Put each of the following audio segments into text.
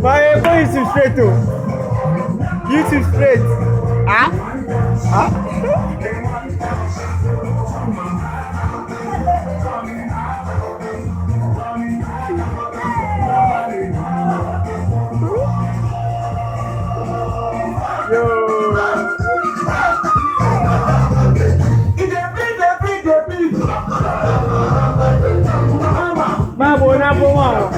Vai, põe YouTube straight, tu. YouTube straight. Ah? Ah? Má bom, não é bom, mano.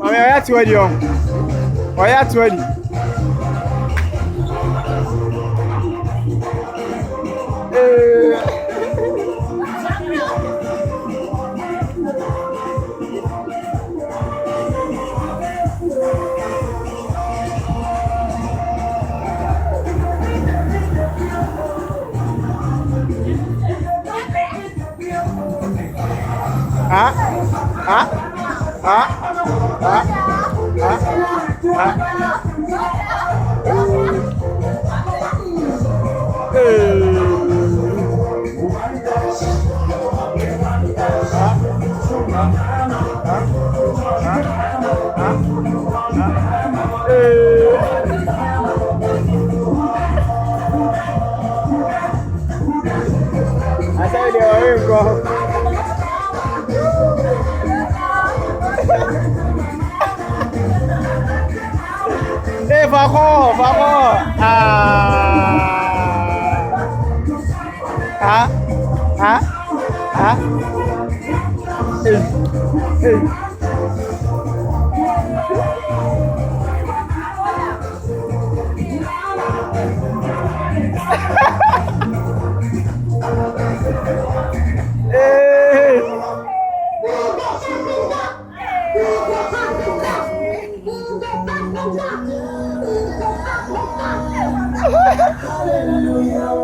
Ọ̀yá tí wọ́n di ọ̀. Ọ̀yá tí wọ́n di. Ah? Ah? Ah? Ah? Asa dia orang kau. Vako. Hallelujah.